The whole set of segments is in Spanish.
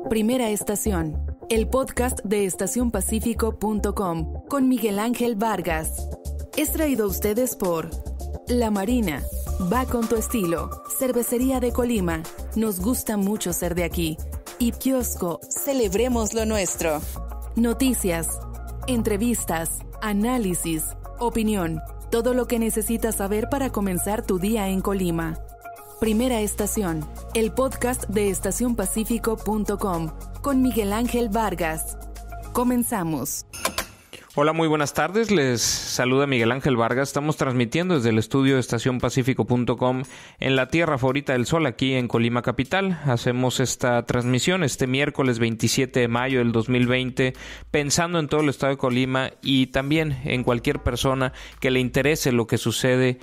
Primera Estación, el podcast de estacionpacifico.com con Miguel Ángel Vargas. Es traído a ustedes por La Marina, va con tu estilo, Cervecería de Colima, nos gusta mucho ser de aquí, y Kiosco, celebremos lo nuestro. Noticias, entrevistas, análisis, opinión, todo lo que necesitas saber para comenzar tu día en Colima. Primera Estación, el podcast de estacionpacifico.com con Miguel Ángel Vargas. Comenzamos. Hola, muy buenas tardes. Les saluda Miguel Ángel Vargas. Estamos transmitiendo desde el estudio de estacionpacifico.com en la tierra favorita del sol, aquí en Colima Capital. Hacemos esta transmisión este miércoles 27 de mayo del 2020, pensando en todo el estado de Colima y también en cualquier persona que le interese lo que sucede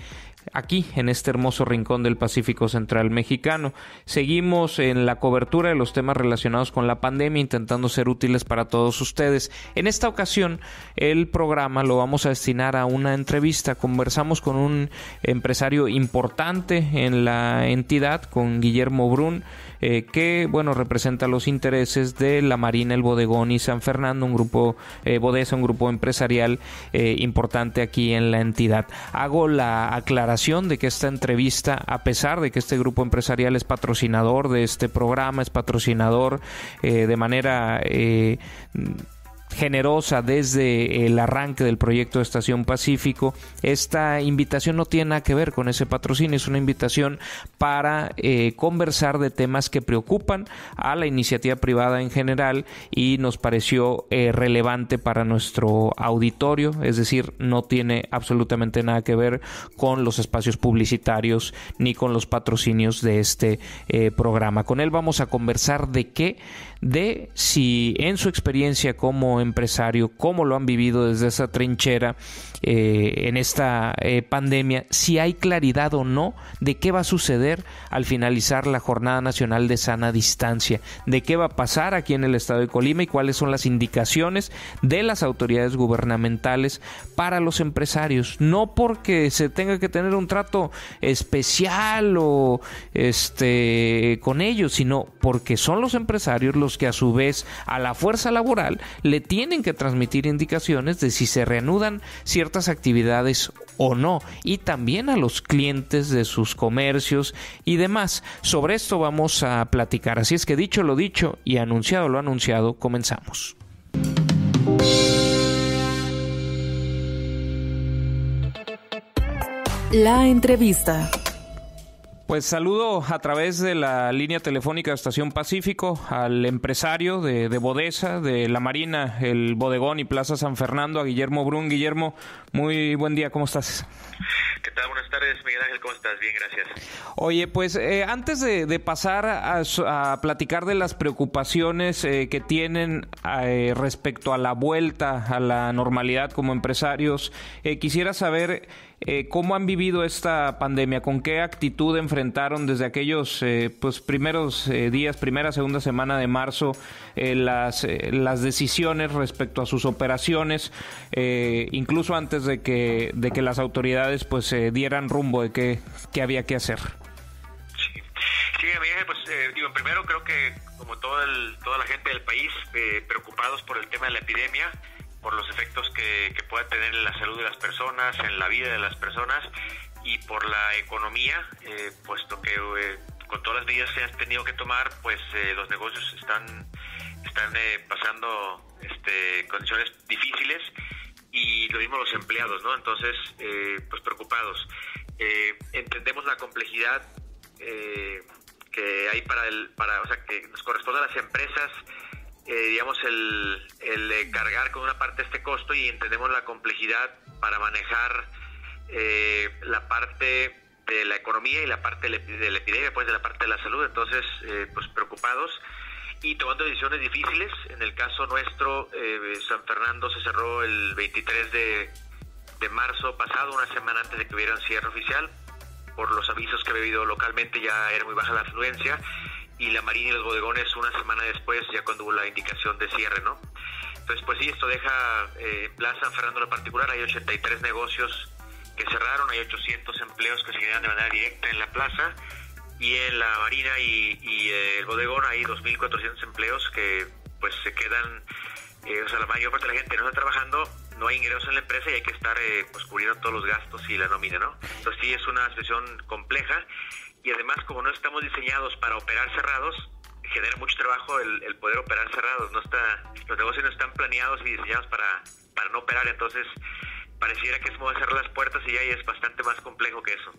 aquí en este hermoso rincón del Pacífico Central mexicano. Seguimos en la cobertura de los temas relacionados con la pandemia, intentando ser útiles para todos ustedes. En esta ocasión, el programa lo vamos a destinar a una entrevista. Conversamos con un empresario importante en la entidad, con Guillermo Brun, que representa los intereses de La Marina, el Bodegón y San Fernando, un grupo Bodesa, un grupo empresarial importante aquí en la entidad. Hago la aclaración de que esta entrevista, a pesar de que este grupo empresarial es patrocinador de este programa, es patrocinador de manera generosa desde el arranque del proyecto de Estación Pacífico, esta invitación no tiene nada que ver con ese patrocinio, es una invitación para conversar de temas que preocupan a la iniciativa privada en general y nos pareció relevante para nuestro auditorio, es decir, no tiene absolutamente nada que ver con los espacios publicitarios ni con los patrocinios de este programa. Con él vamos a conversar de si en su experiencia como empresario, cómo lo han vivido desde esa trinchera en esta pandemia, si hay claridad o no de qué va a suceder al finalizar la Jornada Nacional de Sana Distancia, de qué va a pasar aquí en el estado de Colima y cuáles son las indicaciones de las autoridades gubernamentales para los empresarios, no porque se tenga que tener un trato especial o con ellos, sino porque son los empresarios los que a su vez a la fuerza laboral le tienen que transmitir indicaciones de si se reanudan ciertas actividades o no, y también a los clientes de sus comercios y demás. Sobre esto vamos a platicar, así es que dicho lo dicho y anunciado lo anunciado, comenzamos. La entrevista. Pues saludo a través de la línea telefónica de Estación Pacífico al empresario de Bodesa, de La Marina, el Bodegón y Plaza San Fernando, a Guillermo Brun. Guillermo, muy buen día, ¿cómo estás? ¿Qué tal? Buenas tardes, Miguel Ángel, ¿cómo estás? Bien, gracias. Oye, pues antes de pasar a platicar de las preocupaciones que tienen respecto a la vuelta a la normalidad como empresarios, quisiera saber cómo han vivido esta pandemia, con qué actitud enfrentaron desde aquellos primeros días, primera, segunda semana de marzo, las decisiones respecto a sus operaciones, incluso antes de que las autoridades dieran rumbo de qué había que hacer. Sí, Miguel, primero creo que como toda la gente del país, preocupados por el tema de la epidemia, por los efectos que pueda tener en la salud de las personas, en la vida de las personas y por la economía, puesto que con todas las medidas que se han tenido que tomar, los negocios están pasando condiciones difíciles y lo mismo los empleados, ¿no? Entonces, preocupados. Entendemos la complejidad que hay que nos corresponde a las empresas, el cargar con una parte este costo, y entendemos la complejidad para manejar la parte de la economía y la parte de la epidemia, de la parte de la salud. Entonces, preocupados y tomando decisiones difíciles. En el caso nuestro, San Fernando se cerró el 23 de marzo pasado, una semana antes de que hubiera un cierre oficial. Por los avisos que he vivido localmente, ya era muy baja la afluencia, y La Marina y los bodegones una semana después, ya cuando hubo la indicación de cierre, ¿no? Entonces, sí, esto deja Plaza San Fernando en particular, hay 83 negocios que cerraron, hay 800 empleos que se generan de manera directa en la plaza, y en la Marina y el bodegón hay 2.400 empleos que pues se quedan, o sea, la mayor parte de la gente no está trabajando, no hay ingresos en la empresa y hay que estar pues cubriendo todos los gastos y la nómina, ¿no? Entonces sí es una situación compleja y además como no estamos diseñados para operar cerrados, genera mucho trabajo el poder operar cerrados. Los negocios no están planeados y diseñados para no operar, entonces pareciera que es como cerrar las puertas y ya es bastante más complejo que eso.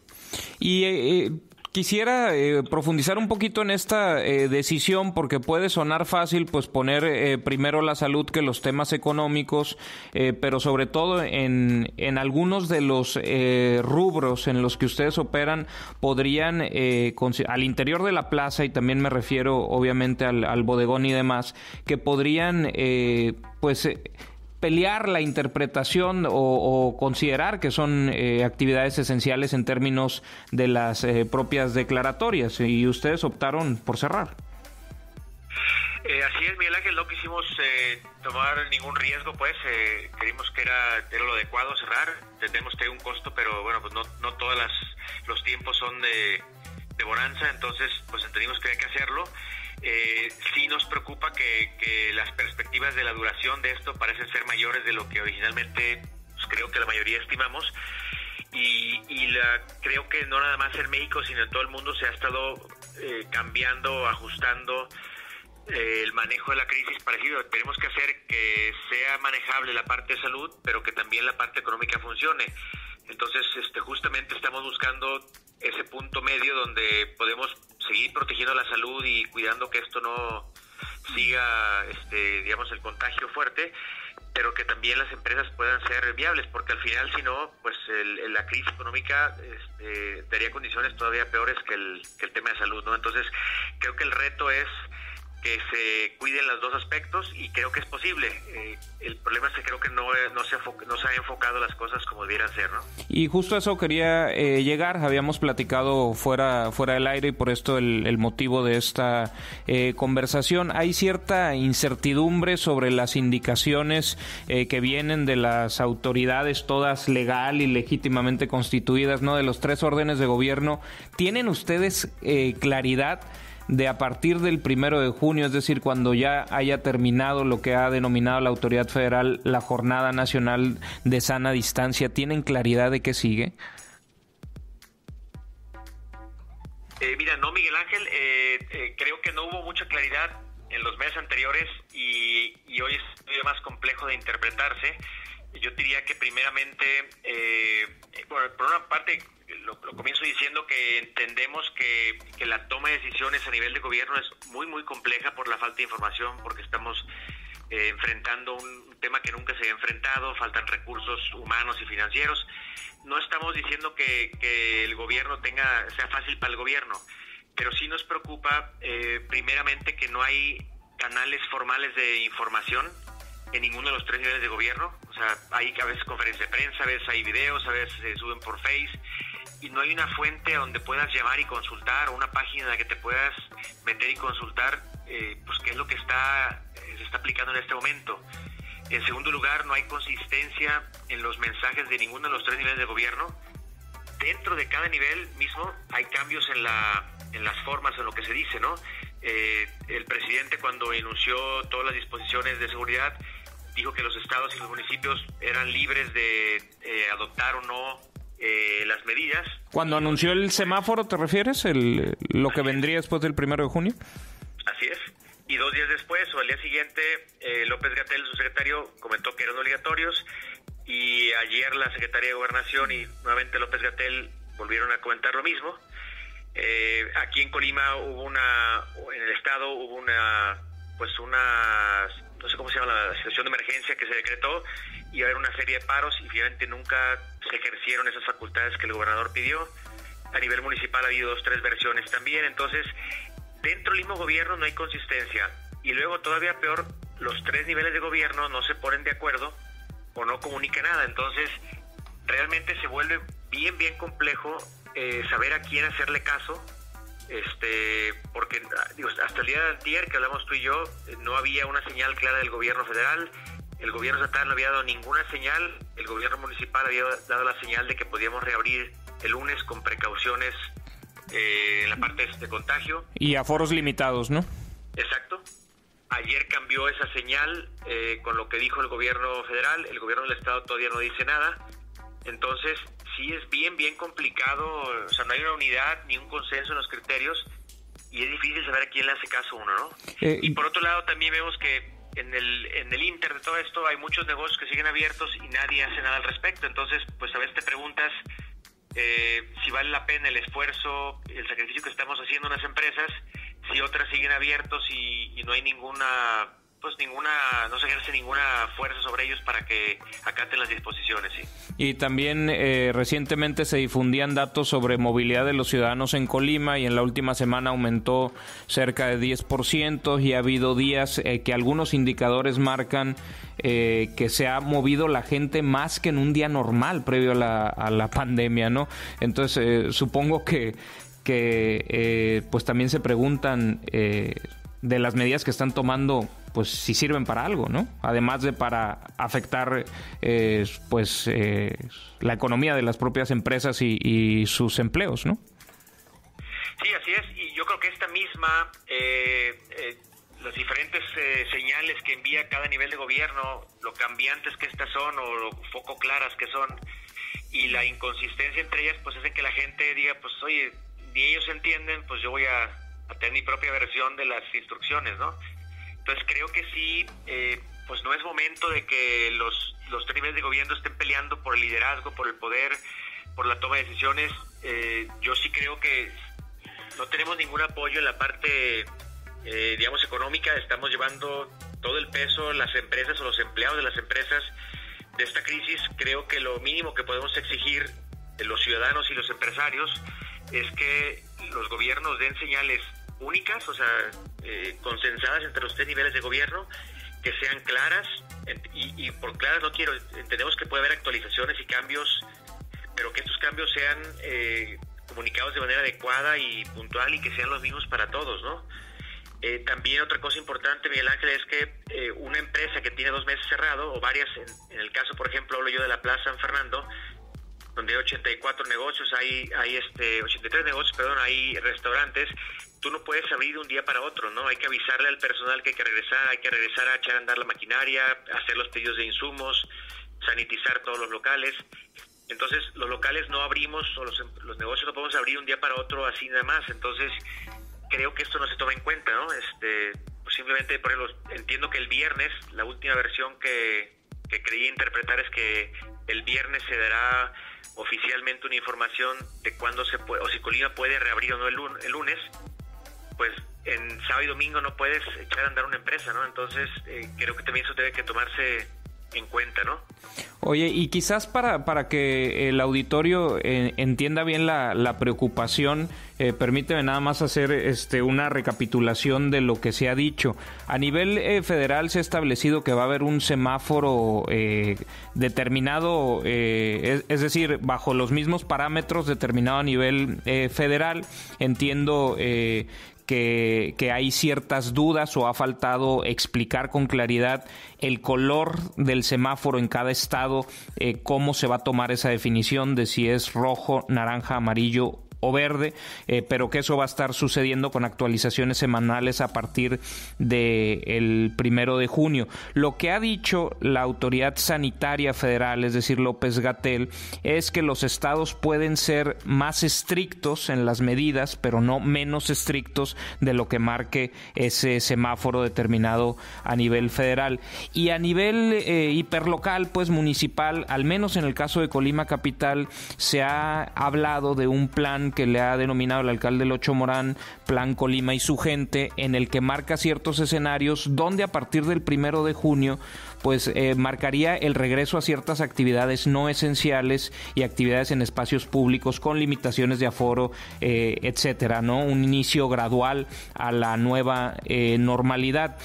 Y quisiera profundizar un poquito en esta decisión, porque puede sonar fácil pues poner primero la salud que los temas económicos, pero sobre todo en algunos de los rubros en los que ustedes operan podrían, al interior de la plaza, y también me refiero obviamente al bodegón y demás, que podrían pelear la interpretación o considerar que son actividades esenciales en términos de las propias declaratorias, y ustedes optaron por cerrar. Así es, Miguel Ángel, no quisimos tomar ningún riesgo, pues creímos que era lo adecuado cerrar. Entendemos que hay un costo, pero bueno, pues no todos los tiempos son de bonanza, entonces pues entendimos que había que hacerlo. Sí nos preocupa que las perspectivas de la duración de esto parecen ser mayores de lo que originalmente pues, creo que la mayoría estimamos, y creo que no nada más en México sino en todo el mundo se ha estado cambiando, ajustando el manejo de la crisis parecido. Tenemos que hacer que sea manejable la parte de salud, pero que también la parte económica funcione. Entonces justamente estamos buscando ese punto medio donde podemos seguir protegiendo la salud y cuidando que esto no siga, digamos, el contagio fuerte, pero que también las empresas puedan ser viables, porque al final, si no, pues la crisis económica daría condiciones todavía peores que el tema de salud, ¿no? Entonces, creo que el reto es que se cuiden los dos aspectos y creo que es posible. El problema es que creo que no se ha enfocado las cosas como debieran ser, ¿no? Y justo a eso quería llegar. Habíamos platicado fuera del aire y por esto el motivo de esta conversación. Hay cierta incertidumbre sobre las indicaciones que vienen de las autoridades, todas legal y legítimamente constituidas, ¿no? De los 3 órdenes de gobierno. ¿Tienen ustedes claridad de a partir del 1 de junio, es decir, cuando ya haya terminado lo que ha denominado la autoridad federal la Jornada Nacional de Sana Distancia? ¿Tienen claridad de qué sigue? Mira, no, Miguel Ángel, creo que no hubo mucha claridad en los meses anteriores y hoy es más complejo de interpretarse. Yo diría que primeramente, por una parte, lo comienzo diciendo que entendemos que la toma de decisiones a nivel de gobierno es muy, muy compleja por la falta de información, porque estamos enfrentando un tema que nunca se había enfrentado, faltan recursos humanos y financieros. No estamos diciendo que el gobierno sea fácil para el gobierno, pero sí nos preocupa primeramente que no hay canales formales de información en ninguno de los 3 niveles de gobierno. O sea, hay a veces conferencias de prensa, a veces hay videos, a veces se suben por Face, y no hay una fuente a donde puedas llamar y consultar, o una página en la que te puedas meter y consultar pues qué es lo que se está aplicando en este momento. En segundo lugar, no hay consistencia en los mensajes de ninguno de los 3 niveles de gobierno. Dentro de cada nivel mismo hay cambios en las formas, en lo que se dice, ¿no? El presidente, cuando enunció todas las disposiciones de seguridad, dijo que los estados y los municipios eran libres de adoptar o no las medidas. Cuando anunció el semáforo, ¿te refieres? Lo que vendría después del 1 de junio. Así es. Y 2 días después, o al día siguiente, López-Gatell, su secretario, comentó que eran obligatorios, y ayer la Secretaría de Gobernación y nuevamente López-Gatell volvieron a comentar lo mismo. Aquí en Colima en el estado hubo una, no sé cómo se llama, la situación de emergencia que se decretó, y va a haber una serie de paros, y finalmente nunca se ejercieron esas facultades que el gobernador pidió. A nivel municipal ha habido 2 o 3 versiones también. Entonces, dentro del mismo gobierno no hay consistencia, y luego todavía peor, los 3 niveles de gobierno no se ponen de acuerdo o no comunican nada. Entonces, realmente se vuelve bien complejo saber a quién hacerle caso, porque hasta el día de ayer que hablamos tú y yo, no había una señal clara del gobierno federal, el gobierno estatal no había dado ninguna señal, el gobierno municipal había dado la señal de que podíamos reabrir el lunes con precauciones en la parte de contagio. Y aforos limitados, ¿no? Exacto. Ayer cambió esa señal con lo que dijo el gobierno federal. El gobierno del estado todavía no dice nada. Entonces, sí es bien complicado. O sea, no hay una unidad ni un consenso en los criterios y es difícil saber a quién le hace caso uno, ¿no? Y por otro lado, también vemos que en el inter de todo esto hay muchos negocios que siguen abiertos y nadie hace nada al respecto. Entonces, pues a veces te preguntas si vale la pena el esfuerzo, el sacrificio que estamos haciendo en las empresas, si otras siguen abiertos y no hay no se ejerce ninguna fuerza sobre ellos para que acaten las disposiciones, sí. Y también recientemente se difundían datos sobre movilidad de los ciudadanos en Colima y en la última semana aumentó cerca de 10% y ha habido días que algunos indicadores marcan que se ha movido la gente más que en un día normal previo a la pandemia, ¿no? Entonces supongo que pues también se preguntan de las medidas que están tomando, pues si sirven para algo, ¿no? Además de para afectar la economía de las propias empresas y sus empleos, ¿no? Sí, así es, y yo creo que esta misma las diferentes señales que envía cada nivel de gobierno, lo cambiantes que estas son o lo poco claras que son, y la inconsistencia entre ellas, pues hace que la gente diga, pues oye, ni ellos entienden, pues yo voy a tener mi propia versión de las instrucciones, ¿no? Entonces creo que sí, pues no es momento de que los tres niveles de gobierno estén peleando por el liderazgo, por el poder, por la toma de decisiones. Yo sí creo que no tenemos ningún apoyo en la parte, digamos, económica. Estamos llevando todo el peso, las empresas o los empleados de las empresas de esta crisis. Creo que lo mínimo que podemos exigir de los ciudadanos y los empresarios es que los gobiernos den señales únicas, o sea, consensadas entre los tres niveles de gobierno, que sean claras, y por claras no quiero, entendemos que puede haber actualizaciones y cambios, pero que estos cambios sean comunicados de manera adecuada y puntual y que sean los mismos para todos, ¿no? También otra cosa importante, Miguel Ángel, es que una empresa que tiene 2 meses cerrado, o varias, en el caso, por ejemplo, hablo yo de la Plaza San Fernando, donde hay 84 negocios, hay 83 negocios, perdón, hay restaurantes. Tú no puedes abrir de un día para otro, ¿no? Hay que avisarle al personal que hay que regresar a echar a andar la maquinaria, hacer los pedidos de insumos, sanitizar todos los locales. Entonces, los locales no abrimos, o los negocios no podemos abrir un día para otro así nada más. Entonces, creo que esto no se toma en cuenta, ¿no? Pues simplemente, por ejemplo, entiendo que el viernes, la última versión que creí interpretar es que el viernes se dará oficialmente una información de cuándo se puede, o si Colima puede reabrir o no el lunes. Pues en sábado y domingo no puedes echar a andar una empresa, ¿no? Entonces creo que también eso debe que tomarse en cuenta, ¿no? Oye, y quizás para que el auditorio entienda bien la preocupación, permíteme nada más hacer una recapitulación de lo que se ha dicho. A nivel federal se ha establecido que va a haber un semáforo determinado, es decir, bajo los mismos parámetros determinado a nivel federal. Entiendo que hay ciertas dudas o ha faltado explicar con claridad el color del semáforo en cada estado, cómo se va a tomar esa definición de si es rojo, naranja, amarillo o verde, pero que eso va a estar sucediendo con actualizaciones semanales a partir del 1 de junio. Lo que ha dicho la Autoridad Sanitaria Federal, es decir, López-Gatell, es que los estados pueden ser más estrictos en las medidas, pero no menos estrictos de lo que marque ese semáforo determinado a nivel federal. Y a nivel hiperlocal, pues municipal, al menos en el caso de Colima Capital, se ha hablado de un plan que le ha denominado el alcalde Locho Morán, Plan Colima y su gente, en el que marca ciertos escenarios donde a partir del 1 de junio pues marcaría el regreso a ciertas actividades no esenciales y actividades en espacios públicos con limitaciones de aforo, etcétera, ¿no? Un inicio gradual a la nueva normalidad.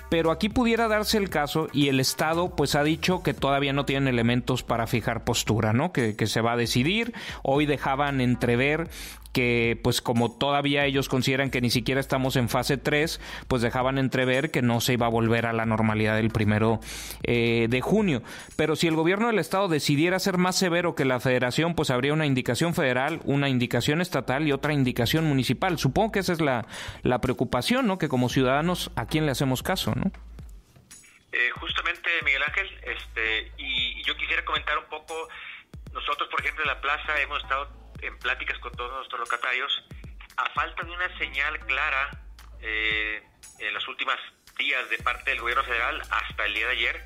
Pero aquí pudiera darse el caso, y el Estado pues ha dicho que todavía no tienen elementos para fijar postura, ¿no? Que se va a decidir. Hoy dejaban entrever que pues como todavía ellos consideran que ni siquiera estamos en fase 3, pues dejaban entrever que no se iba a volver a la normalidad el 1 de junio. Pero si el gobierno del estado decidiera ser más severo que la federación, pues habría una indicación federal, una indicación estatal y otra indicación municipal. Supongo que esa es la preocupación, ¿no? Que como ciudadanos, ¿a quién le hacemos caso, no? Justamente, Miguel Ángel, y yo quisiera comentar un poco. Nosotros, por ejemplo, en la plaza hemos estado en pláticas con todos nuestros locatarios. A falta de una señal clara en los últimos días de parte del gobierno federal hasta el día de ayer,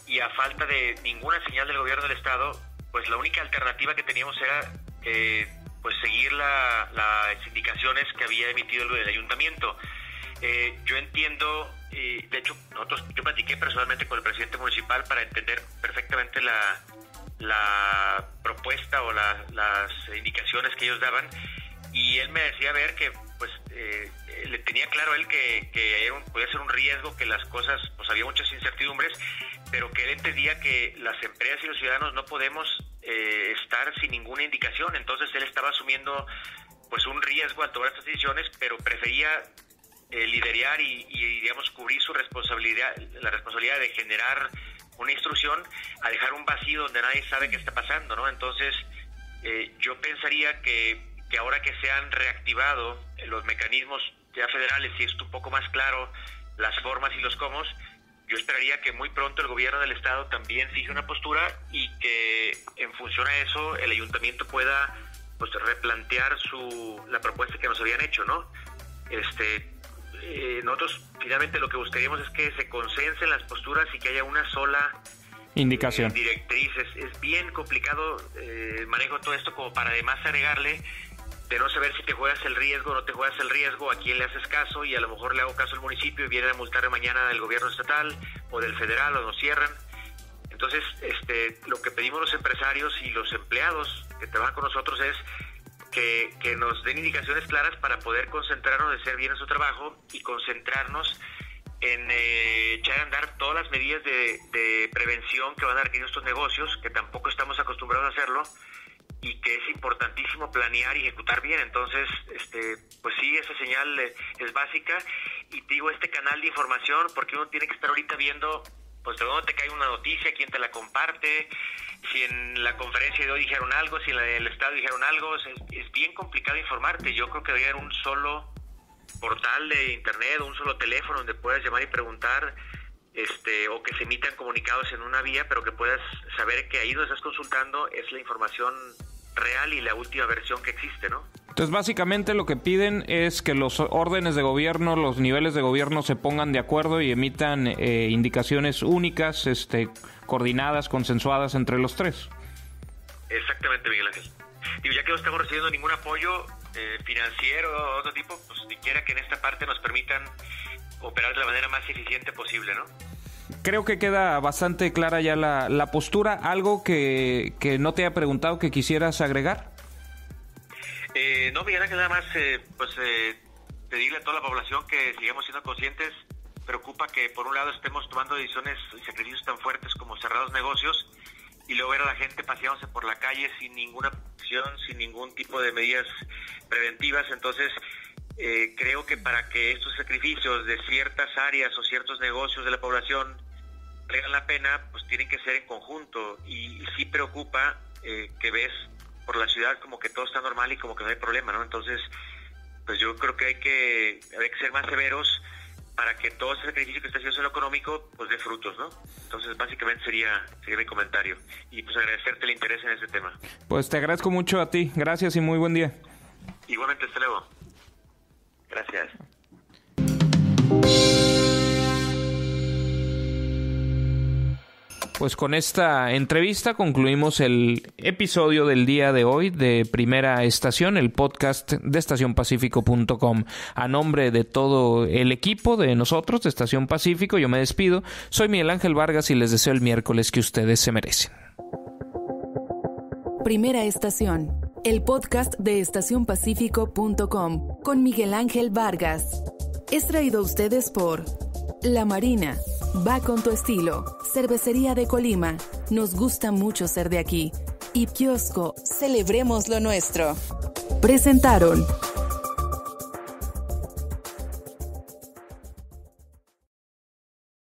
y a falta de ninguna señal del gobierno del estado, pues la única alternativa que teníamos era pues seguir las indicaciones que había emitido el ayuntamiento. Yo entiendo, de hecho yo platiqué personalmente con el presidente municipal para entender perfectamente la propuesta o las indicaciones que ellos daban, y él me decía ver que pues le tenía claro él que podía ser un riesgo, que las cosas, pues había muchas incertidumbres, pero que él entendía que las empresas y los ciudadanos no podemos estar sin ninguna indicación. Entonces él estaba asumiendo pues un riesgo al tomar estas decisiones, pero prefería liderar y digamos cubrir su responsabilidad, la responsabilidad de generar una instrucción, a dejar un vacío donde nadie sabe qué está pasando, ¿no? Entonces yo pensaría que ahora que se han reactivado los mecanismos ya federales y es un poco más claro las formas y los cómo, yo esperaría que muy pronto el gobierno del estado también fije una postura y que en función a eso el ayuntamiento pueda pues replantear la propuesta que nos habían hecho, ¿no? Nosotros finalmente lo que buscaríamos es que se consensen las posturas y que haya una sola indicación, directriz. Es bien complicado el manejo de todo esto, como para además agregarle de no saber si te juegas el riesgo o no te juegas el riesgo, a quién le haces caso, y a lo mejor le hago caso al municipio y vienen a multar mañana del gobierno estatal o del federal o nos cierran. Entonces lo que pedimos los empresarios y los empleados que trabajan con nosotros es que nos den indicaciones claras para poder concentrarnos en hacer bien nuestro trabajo y concentrarnos en echar a andar todas las medidas de prevención que van a requerir estos negocios, que tampoco estamos acostumbrados a hacerlo, y que es importantísimo planear y ejecutar bien. Entonces, pues sí, esa señal es básica, y te digo, este canal de información, porque uno tiene que estar ahorita viendo pues de dónde te cae una noticia, quién te la comparte, si en la conferencia de hoy dijeron algo, si en el estado dijeron algo. Es bien complicado informarte. Yo creo que debería haber un solo portal de internet, un solo teléfono donde puedas llamar y preguntar, o que se emitan comunicados en una vía, pero que puedas saber que ahí donde estás consultando es la información real y la última versión que existe, ¿no? Entonces, básicamente lo que piden es que los órdenes de gobierno, los niveles de gobierno se pongan de acuerdo y emitan indicaciones únicas, coordinadas, consensuadas entre los tres. Exactamente, Miguel Ángel. Digo, ya que no estamos recibiendo ningún apoyo financiero o otro tipo, pues siquiera que en esta parte nos permitan operar de la manera más eficiente posible, ¿no? Creo que queda bastante clara ya la postura. ¿Algo que no te haya preguntado que quisieras agregar? No, Miguel Ángel, nada más pedirle a toda la población que sigamos siendo conscientes. Preocupa que por un lado estemos tomando decisiones y sacrificios tan fuertes como cerrar los negocios y luego ver a la gente paseándose por la calle sin ninguna acción, sin ningún tipo de medidas preventivas. Entonces creo que para que estos sacrificios de ciertas áreas o ciertos negocios de la población valgan la pena, pues tienen que ser en conjunto, y sí preocupa que ves por la ciudad como que todo está normal y como que no hay problema, ¿no? Entonces, pues yo creo que hay que ser más severos para que todo ese sacrificio que está haciendo en lo económico pues dé frutos, ¿no? Entonces, básicamente sería mi comentario, y pues agradecerte el interés en este tema. Pues te agradezco mucho a ti, gracias y muy buen día. Igualmente, hasta luego. Gracias. Pues con esta entrevista concluimos el episodio del día de hoy de Primera Estación, el podcast de estacionpacífico.com. A nombre de todo el equipo de nosotros de Estación Pacífico, yo me despido. Soy Miguel Ángel Vargas y les deseo el miércoles que ustedes se merecen. Primera Estación, el podcast de estacionpacífico.com con Miguel Ángel Vargas. Es traído a ustedes por La Marina. Va con tu estilo. Cervecería de Colima. Nos gusta mucho ser de aquí. Y Kiosco. Celebremos lo nuestro. presentaron